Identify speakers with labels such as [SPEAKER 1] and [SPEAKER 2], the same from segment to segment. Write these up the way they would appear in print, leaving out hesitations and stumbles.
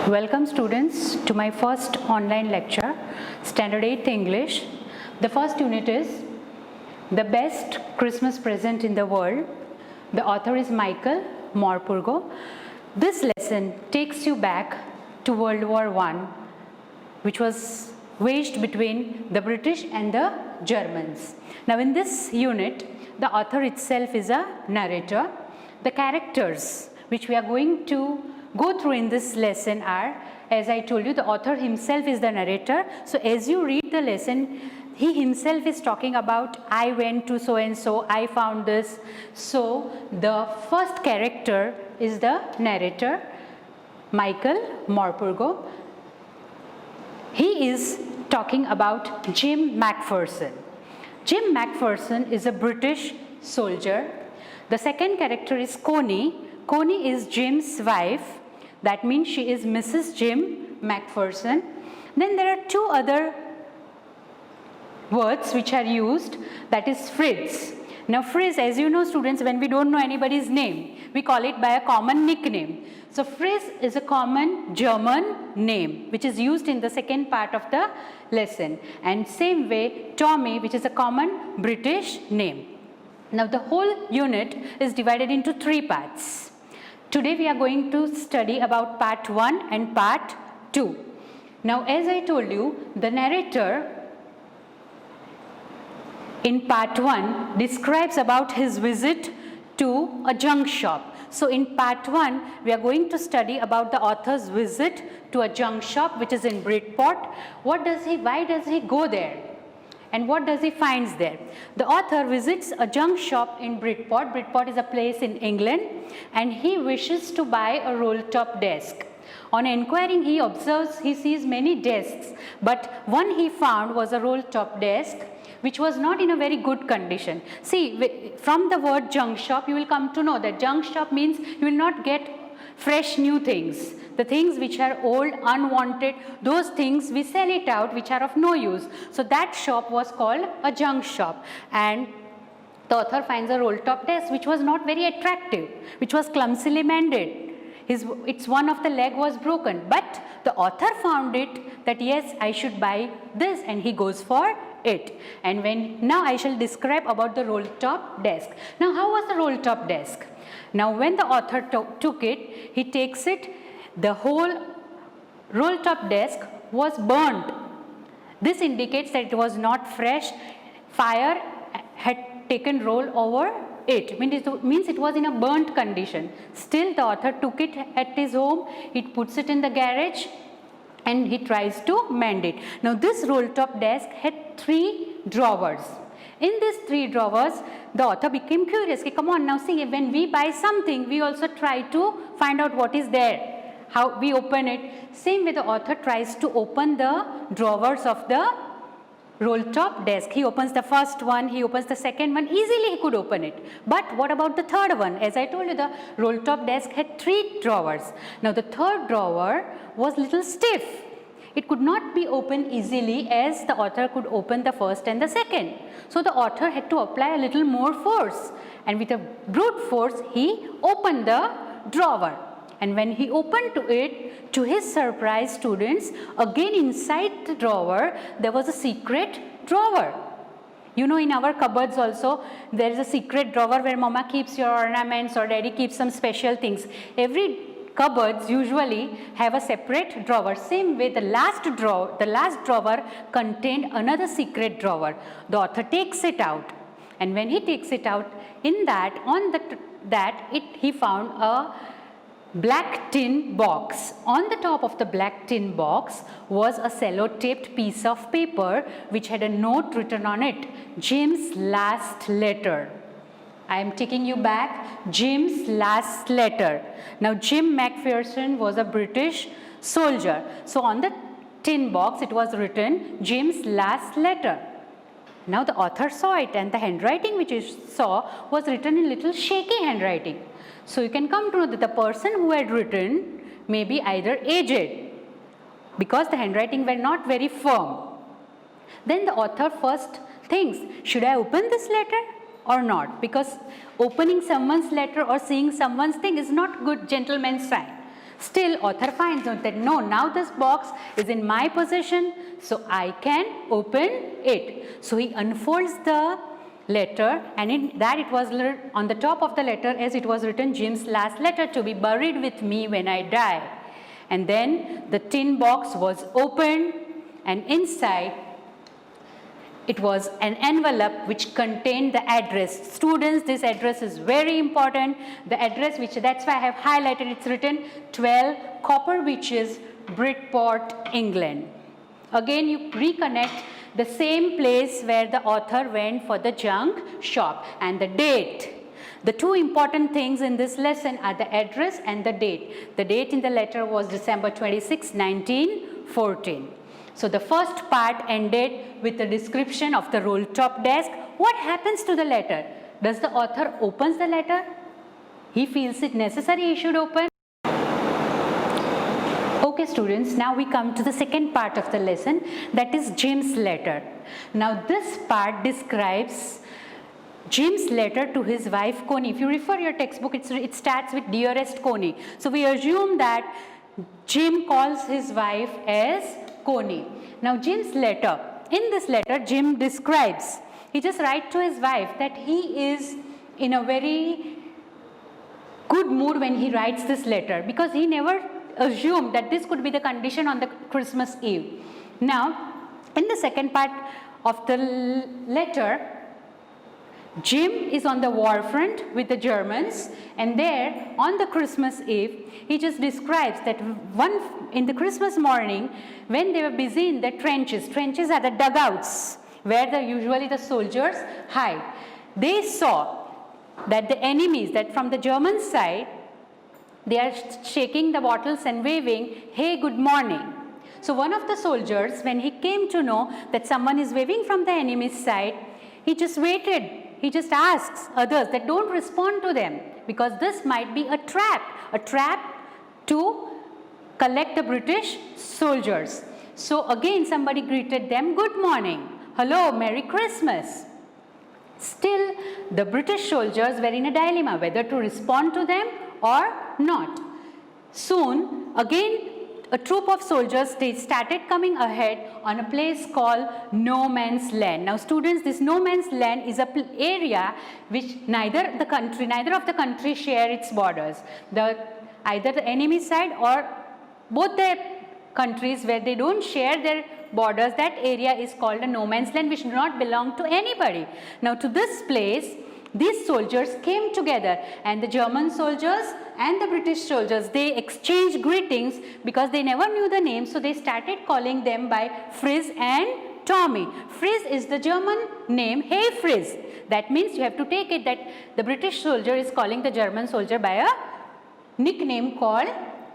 [SPEAKER 1] Welcome students to my first online lecture, Standard 8th English. The first unit is The Best Christmas Present in the World. The author is Michael Morpurgo. This lesson takes you back to World War I, which was waged between the British and the Germans. Now in this unit, the author itself is a narrator. The characters which we are going to go through in this lesson are, as I told you, the author himself is the narrator. So as you read the lesson, he himself is talking about, I went to so and so, I found this. So the first character is the narrator, Michael Morpurgo. He is talking about Jim Macpherson. Jim Macpherson is a British soldier. The second character is Connie. Connie is Jim's wife. That means she is Mrs. Jim Macpherson. Then there are two other words which are used, that is Fritz. Now Fritz, as you know students, when we don't know anybody's name, we call it by a common nickname. So Fritz is a common German name which is used in the second part of the lesson. And same way Tommy, which is a common British name. Now the whole unit is divided into three parts. Today we are going to study about part 1 and part 2. Now as I told you, the narrator in part 1 describes about his visit to a junk shop. So in part 1 we are going to study about the author's visit to a junk shop which is in Bridport. Why does he go there? And what does he finds there? The author visits a junk shop in Bridport. Bridport is a place in England, and he wishes to buy a roll-top desk. On inquiring, he sees many desks, but one he found was a roll-top desk which was not in a very good condition. See, from the word junk shop, you will come to know that junk shop means you will not get fresh new things. The things which are old, unwanted, those things we sell it out which are of no use. So that shop was called a junk shop, and the author finds a roll-top desk which was not very attractive, which was clumsily mended. Its one of the leg was broken, but the author found it that yes, I should buy this, and he goes for it. And now I shall describe about the roll-top desk. Now how was the roll-top desk? Now when the author took it, he takes it, the whole roll-top desk was burnt. This indicates that it was not fresh. Fire had taken roll over it. Means it was in a burnt condition. Still the author took it at his home, he puts it in the garage and he tries to mend it. Now this roll-top desk had 3 drawers. In these 3 drawers, the author became curious. Come on, now see, when we buy something, we also try to find out what is there. How we open it. Same way the author tries to open the drawers of the roll-top desk. He opens the first one, he opens the second one, easily he could open it. But what about the third one? As I told you, the roll-top desk had 3 drawers. Now the third drawer was little stiff. It could not be opened easily as the author could open the first and the second. So the author had to apply a little more force, and with a brute force he opened the drawer. And when he opened to it, to his surprise students, again inside the drawer there was a secret drawer. You know, in our cupboards also there is a secret drawer where mama keeps your ornaments or daddy keeps some special things. Every cupboards usually have a separate drawer. Same way the last drawer contained another secret drawer. The author takes it out, and when he takes it out, in that he found a black tin box. On the top of the black tin box was a cello-taped piece of paper which had a note written on it, Jim's last letter. I am taking you back, Jim's last letter. Now Jim Macpherson was a British soldier. So on the tin box it was written Jim's last letter. Now the author saw it, and the handwriting which he saw was written in little shaky handwriting. So you can come to know that the person who had written may be either aged, because the handwriting were not very firm. Then the author first thinks, should I open this letter or not? Because opening someone's letter or seeing someone's thing is not good gentleman's sign. Still, author finds out that no, now this box is in my possession, so I can open it. So he unfolds the letter, and in that it was on the top of the letter as it was written, Jim's last letter to be buried with me when I die. And then the tin box was opened, and inside it was an envelope which contained the address. Students, this address is very important. The address, which that's why I have highlighted, it's written 12 Copper Beaches, Bridport, England. Again, you reconnect the same place where the author went for the junk shop, and the date. The two important things in this lesson are the address and the date. The date in the letter was December 26, 1914. So the first part ended with a description of the roll top desk. What happens to the letter? Does the author opens the letter? He feels it necessary he should open. Okay students, now we come to the second part of the lesson, that is Jim's letter. Now this part describes Jim's letter to his wife Connie. If you refer your textbook, it starts with dearest Connie. So we assume that Jim calls his wife as Connie. Now Jim's letter, in this letter Jim describes, he just writes to his wife that he is in a very good mood when he writes this letter, because he never assumed that this could be the condition on the Christmas Eve. Now in the second part of the letter, Jim is on the war front with the Germans, and there on the Christmas Eve, he just describes that in the Christmas morning, when they were busy in the trenches are the dugouts where usually the soldiers hide. They saw that the enemies, that from the German side, they are shaking the bottles and waving, "Hey, good morning." So one of the soldiers, when he came to know that someone is waving from the enemy's side, he just waited. He just asks others that don't respond to them, because this might be a trap to collect the British soldiers. So again somebody greeted them, "Good morning, hello, Merry Christmas." Still the British soldiers were in a dilemma whether to respond to them or not. Soon again a troop of soldiers, they started coming ahead on a place called No Man's Land. Now students, this No Man's Land is a area which neither of the countries share its borders. Either the enemy side or both the countries where they don't share their borders, that area is called a No Man's Land, which do not belong to anybody. Now to this place, these soldiers came together, and the German soldiers and the British soldiers, they exchanged greetings because they never knew the name, so they started calling them by Fritz and Tommy. Fritz is the German name, "Hey Fritz." That means you have to take it that the British soldier is calling the German soldier by a nickname called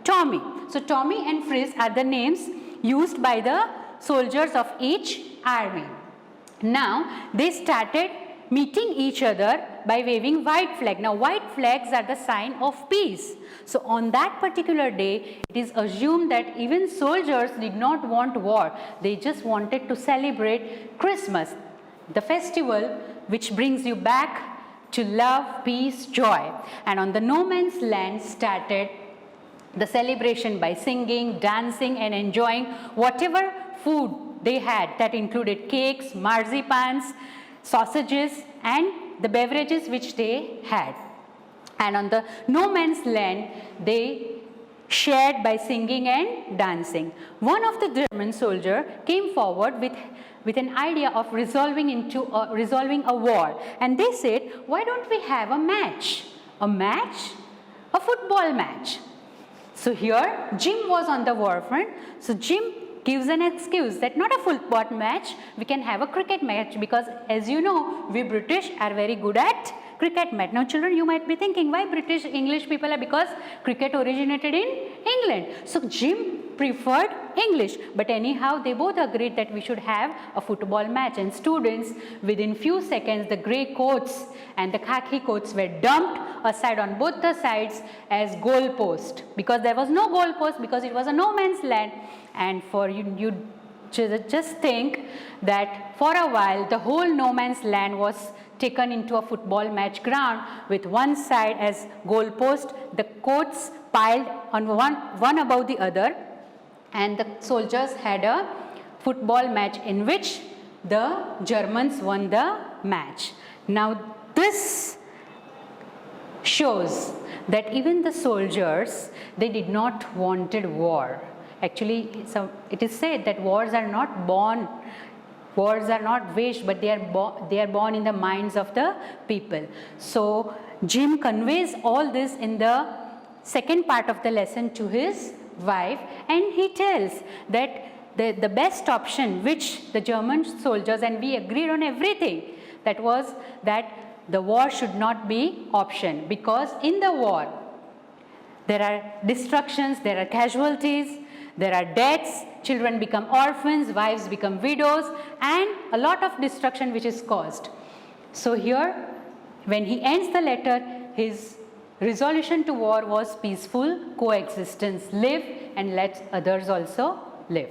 [SPEAKER 1] Tommy. So Tommy and Fritz are the names used by the soldiers of each army. Now they started meeting each other by waving white flag. Now white flags are the sign of peace. So on that particular day, it is assumed that even soldiers did not want war. They just wanted to celebrate Christmas, the festival which brings you back to love, peace, joy. And on the No Man's Land started the celebration by singing, dancing and enjoying whatever food they had. That included cakes, marzipans, sausages and the beverages which they had. And on the No Man's Land, they shared by singing and dancing. One of the German soldiers came forward with an idea of resolving a war, and they said, "Why don't we have a match? A match? A football match." So here Jim was on the war front, so Jim gives an excuse that not a football match, we can have a cricket match, because as you know, we British are very good at cricket match. Now children, you might be thinking, why British English people are, because cricket originated in England. So Jim preferred English, but anyhow they both agreed that we should have a football match. And students, within few seconds, the grey coats and the khaki coats were dumped aside on both the sides as goal post, because there was no goal post, because it was a no man's land. And for you just think that for a while the whole no man's land was taken into a football match ground, with one side as goal post, the coats piled on one above the other, and the soldiers had a football match in which the Germans won the match. Now this shows that even the soldiers, they did not wanted war. Actually, it is said that wars are not born, wars are not waged, but they are born in the minds of the people. So Jim conveys all this in the second part of the lesson to his wife, and he tells that the best option which the German soldiers, and we agreed on everything, that was that the war should not be option, because in the war there are destructions, there are casualties, there are deaths, children become orphans, wives become widows, and a lot of destruction which is caused. So here, when he ends the letter, his resolution to war was peaceful coexistence. Live and let others also live.